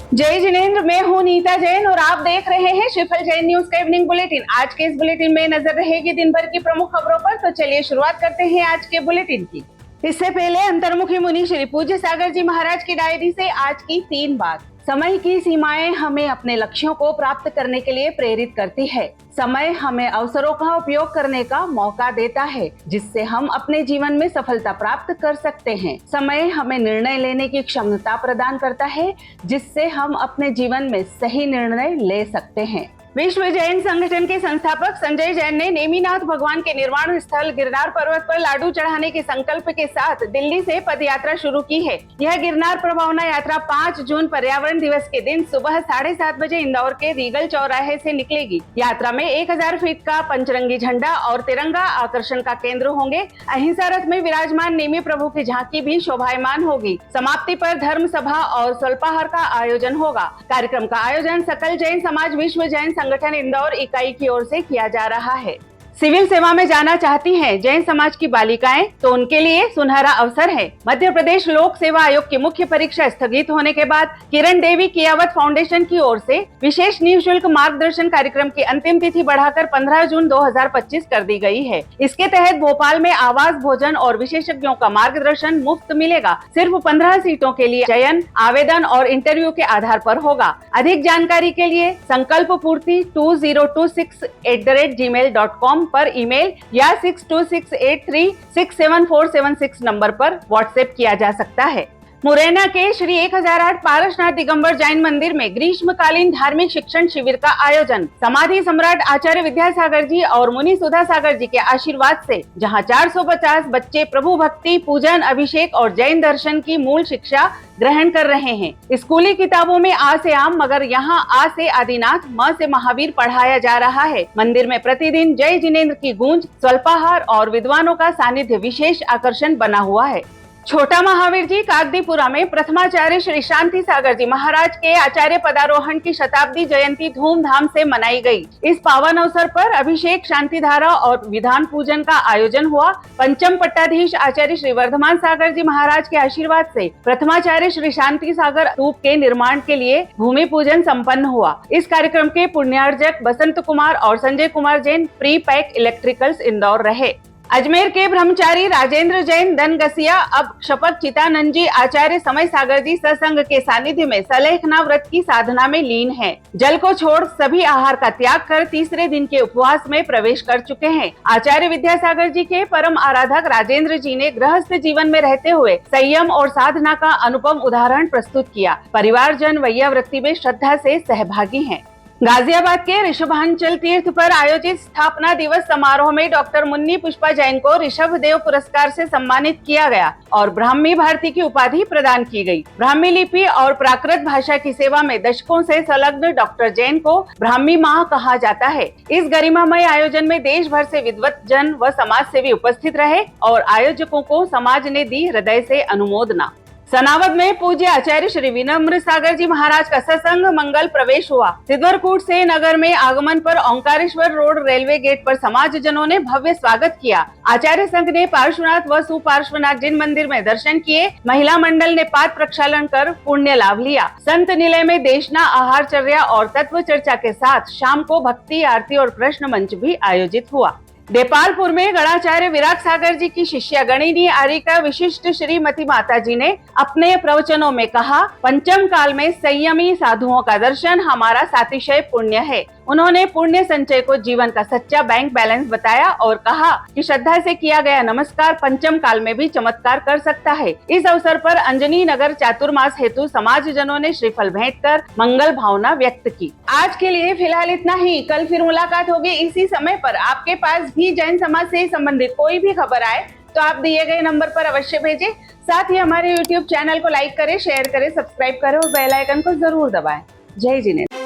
जय जिनेंद्र, मैं हूं नीता जैन और आप देख रहे हैं श्रीफल जैन न्यूज का इवनिंग बुलेटिन। आज के इस बुलेटिन में नजर रहेगी दिन भर की प्रमुख खबरों पर। तो चलिए शुरुआत करते हैं आज के बुलेटिन की। इससे पहले अंतर्मुखी मुनि श्री पूज्य सागर जी महाराज की डायरी से आज की 3 बात। समय की सीमाएं हमें अपने लक्ष्यों को प्राप्त करने के लिए प्रेरित करती है। समय हमें अवसरों का उपयोग करने का मौका देता है, जिससे हम अपने जीवन में सफलता प्राप्त कर सकते हैं। समय हमें निर्णय लेने की क्षमता प्रदान करता है, जिससे हम अपने जीवन में सही निर्णय ले सकते हैं। विश्व जैन संगठन के संस्थापक संजय जैन ने नेमिनाथ भगवान के निर्वाण स्थल गिरनार पर्वत पर लाडू चढ़ाने के संकल्प के साथ दिल्ली से पद यात्रा शुरू की है। यह गिरनार प्रभावना यात्रा 5 जून पर्यावरण दिवस के दिन सुबह 7:30 बजे इंदौर के रीगल चौराहे से निकलेगी। यात्रा में 1000 फीट का पंचरंगी झंडा और तिरंगा आकर्षण का केंद्र होंगे। अहिंसा रथ में विराजमान नेमी प्रभु की झांकी भी शोभायमान होगी। समाप्ति पर धर्म सभा और स्वल्पाहार का आयोजन होगा। कार्यक्रम का आयोजन सकल जैन समाज विश्व जैन संगठन इंदौर इकाई की ओर से किया जा रहा है। सिविल सेवा में जाना चाहती हैं जैन समाज की बालिकाएं, तो उनके लिए सुनहरा अवसर है। मध्य प्रदेश लोक सेवा आयोग की मुख्य परीक्षा स्थगित होने के बाद किरण देवी कियावत फाउंडेशन की ओर से विशेष निःशुल्क मार्गदर्शन कार्यक्रम की अंतिम तिथि बढ़ाकर 15 जून 2025 कर दी गई है। इसके तहत भोपाल में आवास, भोजन और विशेषज्ञों का मार्गदर्शन मुफ्त मिलेगा। सिर्फ 15 सीटों के लिए चयन, आवेदन और इंटरव्यू के आधार पर होगा। अधिक जानकारी के लिए संकल्प पूर्ति 2026@gmail.com पर ईमेल या 6268367476 नंबर पर व्हाट्सएप किया जा सकता है। मुरैना के श्री 1008 पारसनाथ दिगंबर जैन मंदिर में ग्रीष्मकालीन धार्मिक शिक्षण शिविर का आयोजन। समाधि सम्राट आचार्य विद्यासागर जी और मुनि सुधा सागर जी के आशीर्वाद से जहां 450 बच्चे प्रभु भक्ति, पूजन, अभिषेक और जैन दर्शन की मूल शिक्षा ग्रहण कर रहे हैं। स्कूली किताबों में आ से आम, मगर यहाँ आ से आदिनाथ, म से महावीर पढ़ाया जा रहा है। मंदिर में प्रतिदिन जय जिनेंद्र की गूंज, स्वल्पाहार और विद्वानों का सानिध्य विशेष आकर्षण बना हुआ है। छोटा महावीर जी कागदीपुरा में प्रथमाचार्य श्री शांति सागर जी महाराज के आचार्य पदारोहण की शताब्दी जयंती धूमधाम से मनाई गई। इस पावन अवसर पर अभिषेक, शांति धारा और विधान पूजन का आयोजन हुआ। पंचम पट्टाधीश आचार्य श्री वर्धमान सागर जी महाराज के आशीर्वाद से प्रथमाचार्य श्री शांति सागर स्तूप के निर्माण के लिए भूमि पूजन संपन्न हुआ। इस कार्यक्रम के पुण्यार्जक बसंत कुमार और Sanjay Kumar Jain pre pack electricals Indore रहे। अजमेर के ब्रह्मचारी राजेंद्र जैन धनगसिया अब क्षपक चितानंद जी आचार्य समय सागर जी सत्संग के सानिध्य में सलेखना व्रत की साधना में लीन हैं। जल को छोड़ सभी आहार का त्याग कर तीसरे दिन के उपवास में प्रवेश कर चुके हैं। आचार्य विद्यासागर जी के परम आराधक राजेंद्र जी ने गृहस्थ जीवन में रहते हुए संयम और साधना का अनुपम उदाहरण प्रस्तुत किया। परिवारजन वैयावृत्ति में श्रद्धा से सहभागी हैं। गाजियाबाद के ऋषभांचल तीर्थ पर आयोजित स्थापना दिवस समारोह में डॉक्टर मुन्नी पुष्पा जैन को ऋषभ देव पुरस्कार से सम्मानित किया गया और ब्राह्मी भारती की उपाधि प्रदान की गई। ब्राह्मी लिपि और प्राकृत भाषा की सेवा में दशकों से संलग्न डॉक्टर जैन को ब्राह्मी माँ कहा जाता है। इस गरिमामय आयोजन में देश भर से विद्वत जन व समाज सेवी उपस्थित रहे और आयोजकों को समाज ने दी हृदय से अनुमोदना। सनावद में पूज्य आचार्य श्री विनम्र सागर जी महाराज का सत्संग मंगल प्रवेश हुआ। सिद्धवरकूट से नगर में आगमन पर ओंकारेश्वर रोड रेलवे गेट पर समाज जनों ने भव्य स्वागत किया। आचार्य संघ ने पार्श्वनाथ व सुपार्श्वनाथ जिन मंदिर में दर्शन किए। महिला मंडल ने पाद प्रक्षालन कर पुण्य लाभ लिया। संत निलय में देशना, आहारचर्या और तत्व चर्चा के साथ शाम को भक्ति आरती और प्रश्न मंच भी आयोजित हुआ। देपालपुर में गणाचार्य विराग सागर जी की शिष्या गणिनी आरिका विशिष्ट श्रीमती माता जी ने अपने प्रवचनों में कहा, पंचम काल में संयमी साधुओं का दर्शन हमारा सातिशय पुण्य है। उन्होंने पुण्य संचय को जीवन का सच्चा बैंक बैलेंस बताया और कहा कि श्रद्धा से किया गया नमस्कार पंचम काल में भी चमत्कार कर सकता है। इस अवसर पर अंजनी नगर चातुर्मास हेतु समाज जनों ने श्रीफल भेंट कर मंगल भावना व्यक्त की। आज के लिए फिलहाल इतना ही। कल फिर मुलाकात होगी इसी समय पर। आपके पास भी जैन समाज से संबंधित कोई भी खबर आए तो आप दिए गए नंबर पर अवश्य भेजें। साथ ही हमारे YouTube चैनल को लाइक करें, शेयर करें, सब्सक्राइब करें और बेल आइकन को जरूर दबाएं। जय जिनेंद्र।